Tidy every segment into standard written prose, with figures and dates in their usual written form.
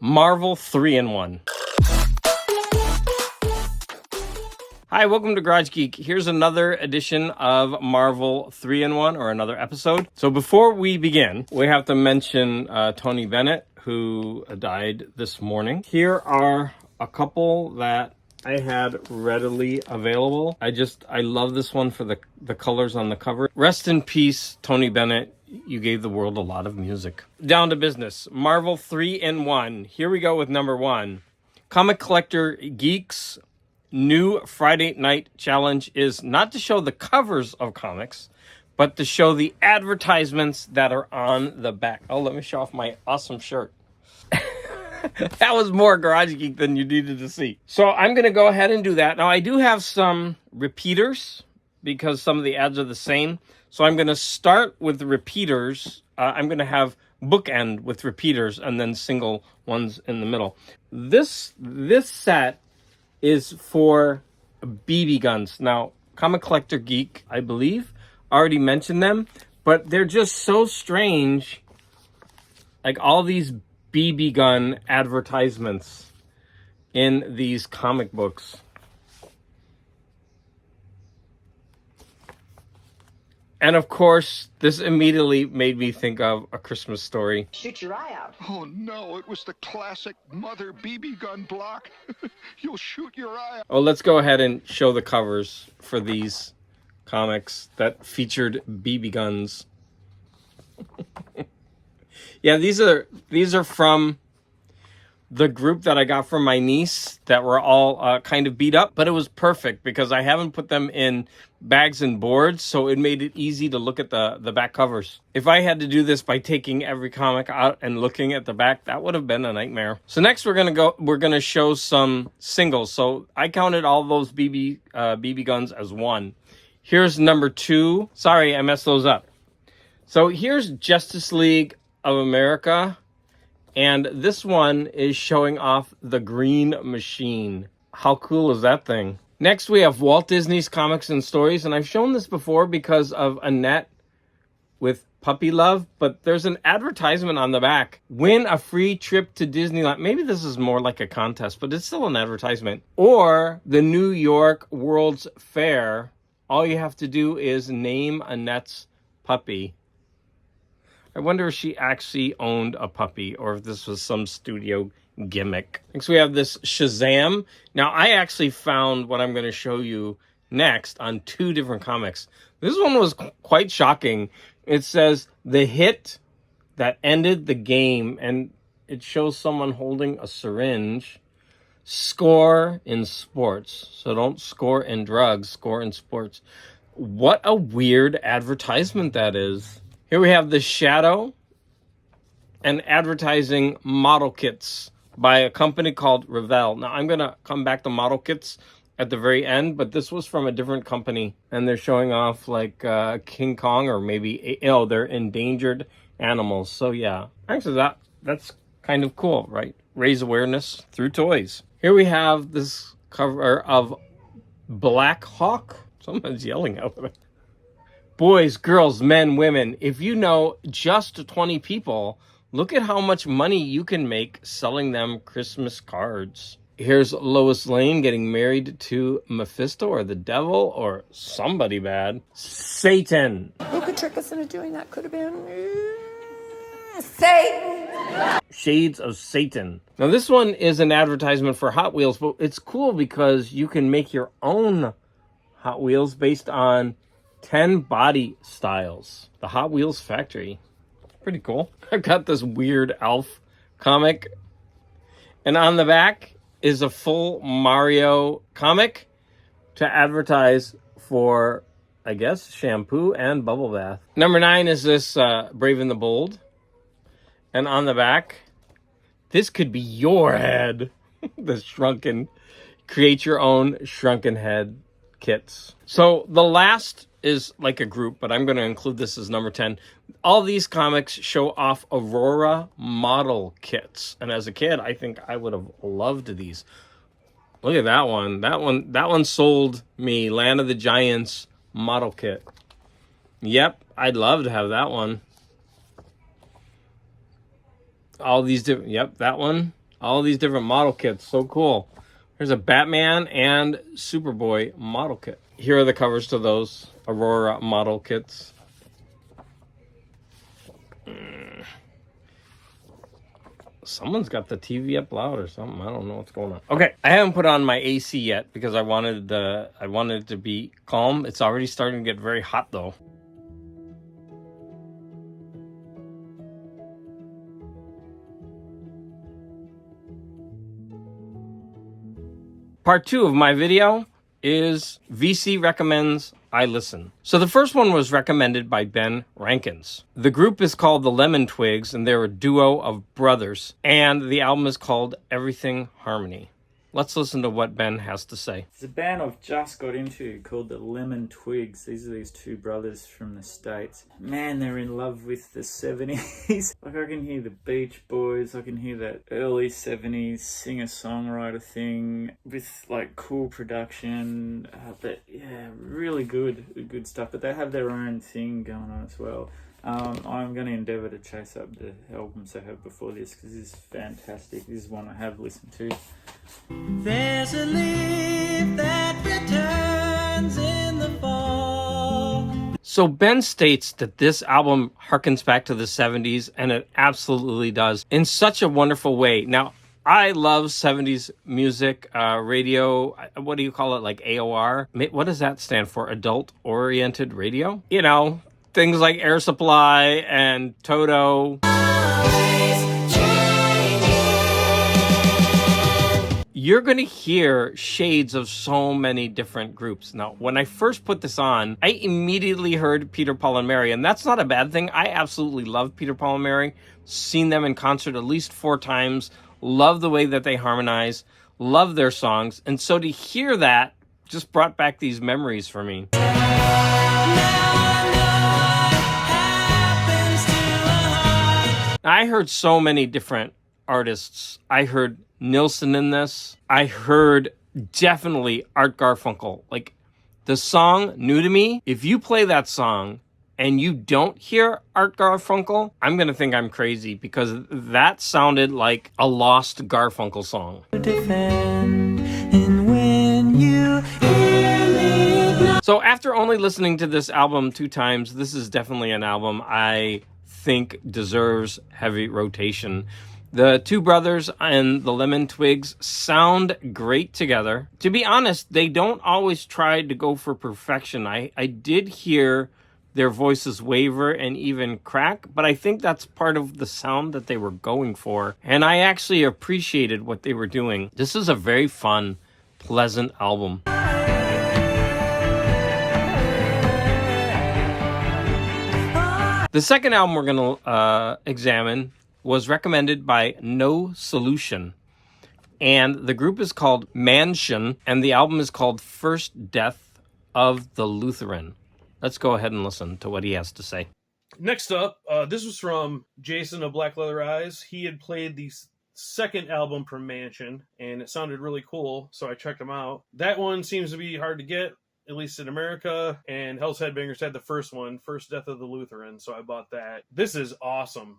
Marvel 3-in-1. Hi, welcome to Garage Geek. Here's another edition of Marvel 3-in-1, or another episode. So before we begin, we have to mention Tony Bennett, who died this morning. Here are a couple that I had readily available. I love this one for the colors on the cover. Rest in peace, Tony Bennett. You gave the world a lot of music. Down to business. Marvel 3-in-1. Here we go with number 1. Comic Collector Geeks' new Friday night challenge is not to show the covers of comics, but to show the advertisements that are on the back. Oh, let me show off my awesome shirt. That was more Garage Geek than you needed to see. So I'm going to go ahead and do that. Now, I do have some repeaters because some of the ads are the same. So I'm going to start with the repeaters. I'm going to have bookend with repeaters and then single ones in the middle. This set is for BB guns. Now, Comic Collector Geek, I believe, already mentioned them, but they're just so strange. Like all these BB gun advertisements in these comic books. And of course, this immediately made me think of A Christmas Story. Shoot your eye out. Oh no, it was the classic mother BB gun block. You'll shoot your eye out. Oh, let's go ahead and show the covers for these comics that featured BB guns. Yeah, these are from the group that I got from my niece that were all kind of beat up, but it was perfect because I haven't put them in bags and boards, so it made it easy to look at the back covers. If I had to do this by taking every comic out and looking at the back, that would have been a nightmare. So next we're gonna show some singles. So I counted all those BB guns as one. Here's number 2. Sorry, I messed those up. So here's Justice League of America, and this one is showing off the Green Machine. How cool is that thing? Next we have Walt Disney's Comics and Stories, and I've shown this before because of Annette with Puppy Love, but there's an advertisement on the back. Win a free trip to Disneyland. Maybe this is more like a contest, but it's still an advertisement. Or the New York World's Fair. All you have to do is name Annette's puppy. I wonder if she actually owned a puppy or if this was some studio gimmick. Next we have this Shazam. Now I actually found what I'm going to show you next on 2 different comics. This one was quite shocking. It says the hit that ended the game, and it shows someone holding a syringe. Score in sports. So don't score in drugs, score in sports. What a weird advertisement that is. Here we have The Shadow and advertising model kits by a company called Revell. Now, I'm going to come back to model kits at the very end, but this was from a different company. And they're showing off like King Kong or maybe, they're endangered animals. So yeah, actually that's kind of cool, right? Raise awareness through toys. Here we have this cover of Black Hawk. Someone's yelling over there. Boys, girls, men, women, if you know just 20 people, look at how much money you can make selling them Christmas cards. Here's Lois Lane getting married to Mephisto or the devil or somebody bad. Satan. Who could trick us into doing that? Could have been Satan. Shades of Satan. Now this one is an advertisement for Hot Wheels, but it's cool because you can make your own Hot Wheels based on 10 body styles. The Hot Wheels Factory. Pretty cool. I've got this weird elf comic. And on the back is a full Mario comic to advertise for, I guess, shampoo and bubble bath. Number 9 is this Brave and the Bold. And on the back, this could be your head. The shrunken, create your own shrunken head kits. So the last is like a group, but I'm going to include this as number 10. All these comics show off Aurora model kits. And as a kid, I think I would have loved these. Look at that one. That one sold me. Land of the Giants model kit. Yep, I'd love to have that one. All these different, yep, that one. All these different model kits. So cool. There's a Batman and Superboy model kit. Here are the covers to those Aurora model kits. Someone's got the TV up loud or something. I don't know what's going on. Okay, I haven't put on my AC yet because I wanted it to be calm. It's already starting to get very hot though. Part 2 of my video is VC recommends, I listen. So the first one was recommended by Ben Rankins. The group is called the Lemon Twigs, and they're a duo of brothers. And the album is called Everything Harmony. Let's listen to what Ben has to say. It's a band I've just got into called the Lemon Twigs. These are these two brothers from the States. Man, they're in love with the 70s. Like, I can hear the Beach Boys. I can hear that early 70s singer-songwriter thing with, like, cool production. But, yeah, really good stuff. But they have their own thing going on as well. I'm going to endeavour to chase up the albums I have before this because this is fantastic. This is one I have listened to. There's a leaf that returns in the fall. So Ben states that this album harkens back to the 70s, and it absolutely does in such a wonderful way. Now, I love 70s music, radio. What do you call it? Like AOR? What does that stand for? Adult Oriented Radio? You know, things like Air Supply and Toto. You're going to hear shades of so many different groups. Now, when I first put this on, I immediately heard Peter, Paul, and Mary, and that's not a bad thing. I absolutely love Peter, Paul, and Mary. Seen them in concert at least 4 times. Love the way that they harmonize. Love their songs. And so to hear that just brought back these memories for me. I heard so many different artists. I heard Nilsson in this. I heard definitely Art Garfunkel. Like, the song New to Me, if you play that song and you don't hear Art Garfunkel, I'm going to think I'm crazy because that sounded like a lost Garfunkel song. So after only listening to this album 2 times, this is definitely an album I think deserves heavy rotation. The two brothers and the Lemon Twigs sound great together. To be honest, they don't always try to go for perfection. I did hear their voices waver and even crack, but I think that's part of the sound that they were going for. And I actually appreciated what they were doing. This is a very fun, pleasant album. The second album we're going to examine was recommended by No Solution. And the group is called Mansion, and the album is called First Death of the Lutheran. Let's go ahead and listen to what he has to say. Next up, this was from Jason of Black Leather Eyes. He had played the second album from Mansion, and it sounded really cool, so I checked him out. That one seems to be hard to get, at least in America, and Hell's Headbangers had the first one, First Death of the Lutheran, so I bought that. This is awesome.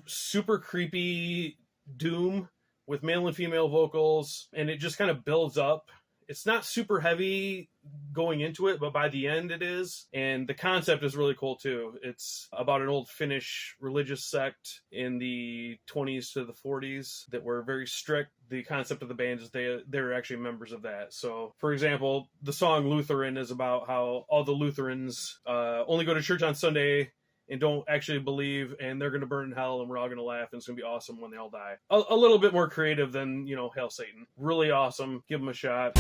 Super creepy doom with male and female vocals, and it just kind of builds up. It's not super heavy going into it, but by the end it is. And the concept is really cool too. It's about an old Finnish religious sect in the 20s to the 40s that were very strict. The concept of the band is they're actually members of that. So, for example, the song Lutheran is about how all the Lutherans only go to church on Sunday and don't actually believe, and they're going to burn in hell, and we're all going to laugh, and it's going to be awesome when they all die. A little bit more creative than, you know, Hail Satan. Really awesome. Give them a shot.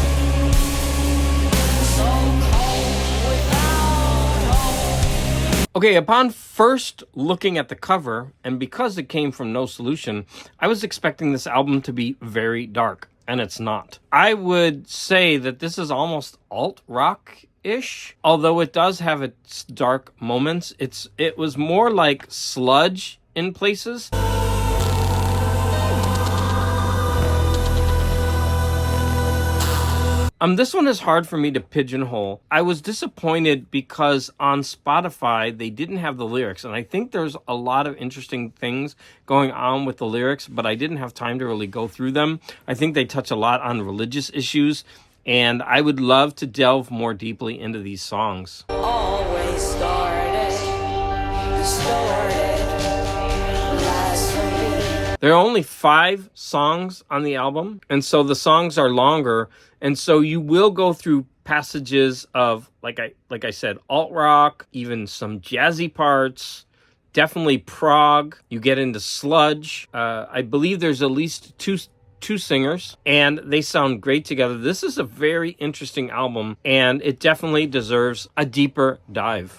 Okay, upon first looking at the cover, and because it came from No Solution, I was expecting this album to be very dark, and it's not. I would say that this is almost alt-rock-ish, although it does have its dark moments. It was more like sludge in places. This one is hard for me to pigeonhole. I was disappointed because on Spotify, they didn't have the lyrics. And I think there's a lot of interesting things going on with the lyrics, but I didn't have time to really go through them. I think they touch a lot on religious issues, and I would love to delve more deeply into these songs. Always started, blasphemy. There are only 5 songs on the album, and so the songs are longer, and so you will go through passages of, like I said, alt rock, even some jazzy parts, definitely prog. You get into sludge. I believe there's at least two singers, and they sound great together. This is a very interesting album, and it definitely deserves a deeper dive.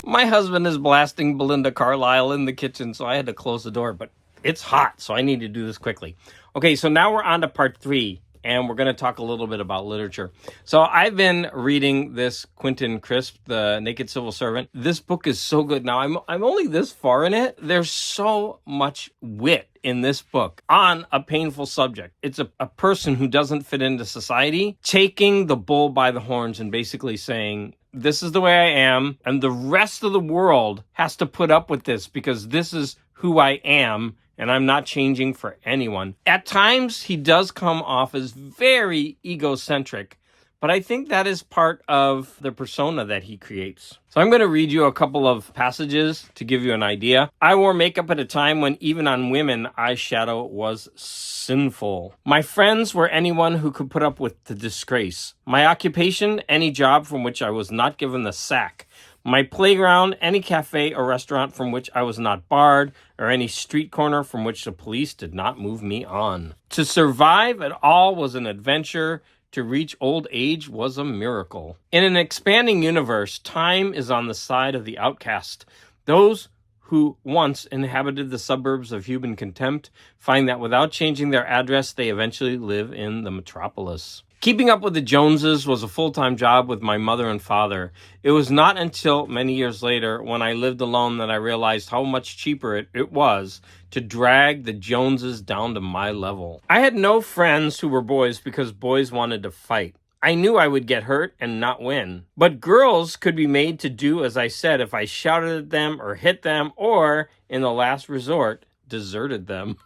My husband is blasting Belinda Carlisle in the kitchen, so I had to close the door, but it's hot, so I need to do this quickly. Okay, so now we're on to part 3, and we're going to talk a little bit about literature. So I've been reading this Quentin Crisp, The Naked Civil Servant. This book is so good. Now, I'm only this far in it. There's so much wit in this book on a painful subject. It's a person who doesn't fit into society, taking the bull by the horns and basically saying, this is the way I am, and the rest of the world has to put up with this because this is who I am, and I'm not changing for anyone. At times, he does come off as very egocentric, but I think that is part of the persona that he creates. So I'm going to read you a couple of passages to give you an idea. I wore makeup at a time when even on women, eyeshadow was sinful. My friends were anyone who could put up with the disgrace. My occupation, any job from which I was not given the sack. My playground, any cafe or restaurant from which I was not barred, or any street corner from which the police did not move me on. To survive at all was an adventure. To reach old age was a miracle. In an expanding universe, time is on the side of the outcast. Those who once inhabited the suburbs of human contempt find that without changing their address, they eventually live in the metropolis. Keeping up with the Joneses was a full-time job with my mother and father. It was not until many years later, when I lived alone, that I realized how much cheaper it was to drag the Joneses down to my level. I had no friends who were boys because boys wanted to fight. I knew I would get hurt and not win. But girls could be made to do as I said if I shouted at them or hit them or, in the last resort, deserted them.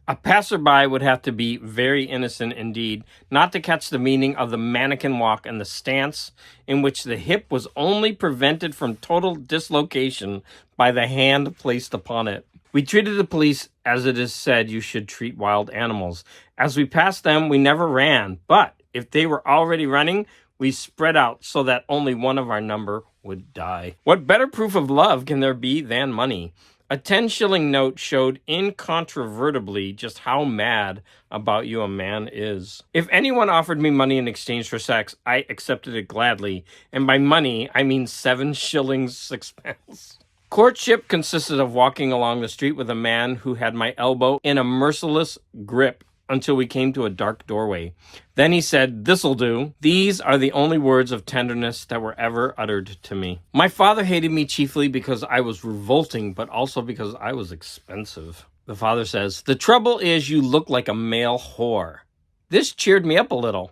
A passerby would have to be very innocent indeed not to catch the meaning of the mannequin walk and the stance in which the hip was only prevented from total dislocation by the hand placed upon it. We treated the police as it is said you should treat wild animals. As we passed them, we never ran, but if they were already running, we spread out so that only one of our number would die. What better proof of love can there be than money? A 10-shilling note showed incontrovertibly just how mad about you a man is. If anyone offered me money in exchange for sex, I accepted it gladly. And by money, I mean 7 shillings 6 pence. Courtship consisted of walking along the street with a man who had my elbow in a merciless grip until we came to a dark doorway. Then he said, "This'll do." These are the only words of tenderness that were ever uttered to me. My father hated me chiefly because I was revolting, but also because I was expensive. The father says, "The trouble is you look like a male whore." This cheered me up a little.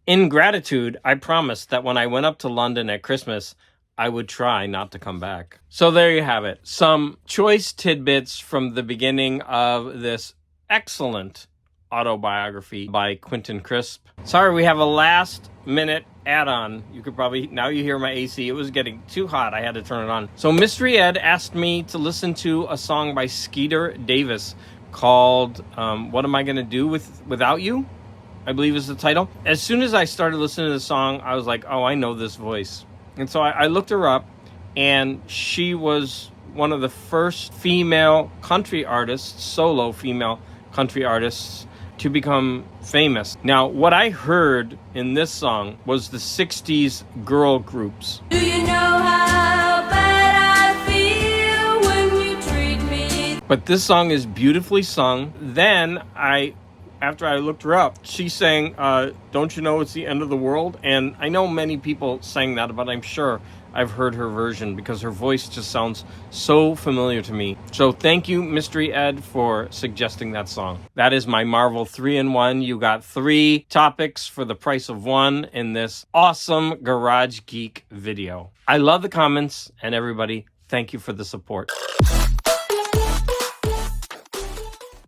In gratitude, I promised that when I went up to London at Christmas, I would try not to come back. So there you have it. Some choice tidbits from the beginning of this excellent autobiography by Quentin Crisp. Sorry, we have a last minute add-on. You could probably, now you hear my AC. It was getting too hot. I had to turn it on. So Mystery Ed asked me to listen to a song by Skeeter Davis called What Am I Gonna Do Without You? I believe is the title. As soon as I started listening to the song, I was like, oh, I know this voice. And so I looked her up, and she was one of the first female country artists, solo female country artists, to become famous. Now, what I heard in this song was the 60s girl groups. Do you know how bad I feel when you treat me? But this song is beautifully sung. Then after I looked her up, she sang, Don't You Know It's the End of the World? And I know many people sang that, but I'm sure I've heard her version because her voice just sounds so familiar to me. So thank you, Mystery Ed, for suggesting that song. That is my Marvel 3-in-1. You got 3 topics for the price of 1 in this awesome Garage Geek video. I love the comments, and everybody, thank you for the support.